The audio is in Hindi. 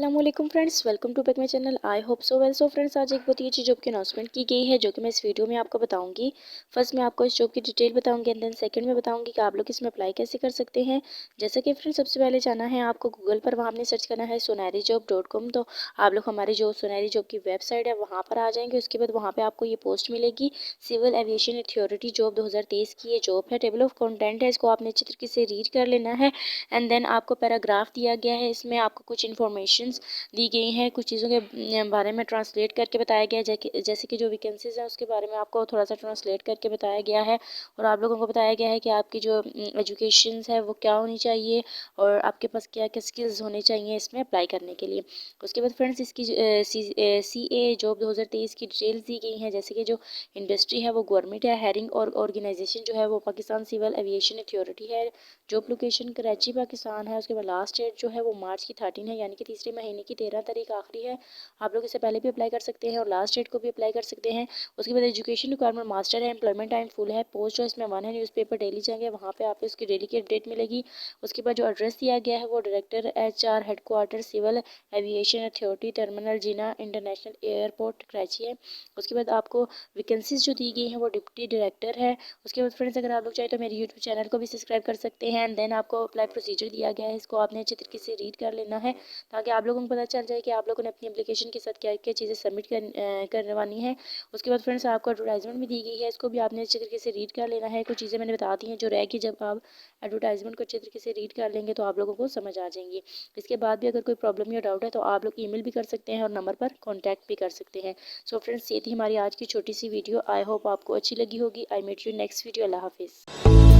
अस्सलामुअलैकुम friends, welcome to back my channel. I hope so well. So friends, आज एक बहुत ही अच्छी जॉब की अनाउंसमेंट की गई है जो कि मैं इस वीडियो में आपको बताऊंगी। फर्स्ट मैं आपको इस जॉब की डिटेल बताऊंगी एंड देन सेकंड में बताऊंगी कि आप लोग इसमें अप्लाई कैसे कर सकते हैं। जैसा कि फ्रेंड्स, सबसे पहले जाना है आपको गूगल पर, वहाँ आपने सर्च करना है sunarijob.com। तो आप लोग हमारी जो सोनारी जॉब की वेबसाइट है वहाँ पर आ जाएंगे। उसके बाद वहाँ पर आपको ये पोस्ट मिलेगी, सिविल एविएशन अथॉरिटी जॉब 2023 की ये जॉब है। टेबल ऑफ कंटेंट है, इसको आपने अच्छी तरीके से रीड कर लेना है एंड देन आपको पैराग्राफ दिया गया है। इसमें आपको कुछ इन्फॉर्मेशन दी गई हैं, कुछ चीज़ों के बारे में ट्रांसलेट करके बताया गया है। जैसे कि जो वैकेंसीज हैं उसके बारे में आपको थोड़ा सा ट्रांसलेट करके बताया गया है और आप लोगों को बताया गया है कि आपकी जो एजुकेशन है वो क्या होनी चाहिए और आपके पास क्या क्या स्किल्स होने चाहिए इसमें अप्लाई करने के लिए। उसके बाद फ्रेंड्स, इसकी CA जॉब 2023 की डिटेल्स दी गई हैं। जैसे कि जो इंडस्ट्री है वो गवर्नमेंट है, हायरिंग और ऑर्गेनाइजेशन जो है वो पाकिस्तान सिविल एविएशन अथॉरिटी है। जॉब लोकेशन कराची पाकिस्तान है। उसके बाद लास्ट डेट जो है वो मार्च की 13 है, यानी कि तीसरे महीने की 13 तारीख आखिरी है। आप लोग इससे पहले भी अप्लाई कर सकते हैं और लास्ट डेट को भी अप्लाई कर सकते हैं। उसके बाद एजुकेशन रिक्वायरमेंट मास्टर है, एम्प्लॉयमेंट टाइम फुल है, पोस्ट चॉइस में 1 है, न्यूज़पेपर डेली जाएंगे, वहाँ पे आपको उसकी डेली की अपडेट मिलेगी। उसके बाद जो एड्रेस दिया गया है वो director HR headquarter civil aviation authority terminal Jinnah international airport Karachi है। उसके बाद आपको वैकेंसीज जो दी गई हैं वो डिप्टी डायरेक्टर है। उसके बाद फ्रेंड्स, अगर आप लोग चाहें तो मेरे यूट्यूब चैनल को भी सब्सक्राइब कर सकते हैं एंड देन आपको अप्लाई प्रोसीजर दिया गया है, इसको आपने अच्छे तरीके से रीड कर लेना है ताकि आप लोगों को पता चल जाए कि आप लोगों ने अपनी एप्लीकेशन के साथ क्या क्या चीज़ें सबमिट करवानी है। उसके बाद फ्रेंड्स, आपको एडवर्टाइजमेंट भी दी गई है, इसको भी आपने अच्छे तरीके से रीड कर लेना है। कुछ चीज़ें मैंने बता दी हैं जो रहेगी, जब आप एडवर्टाइजमेंट को अच्छे तरीके से रीड कर लेंगे तो आप लोगों को समझ आ जाएंगी। इसके बाद भी अगर कोई प्रॉब्लम या डाउट है तो आप लोग ईमेल भी कर सकते हैं और नंबर पर कॉन्टैक्ट भी कर सकते हैं। सो फ्रेंड्स, ये थी हमारी आज की छोटी सी वीडियो। आई होप आपको अच्छी लगी होगी। I meet you next video. अल्लाह हाफिज़।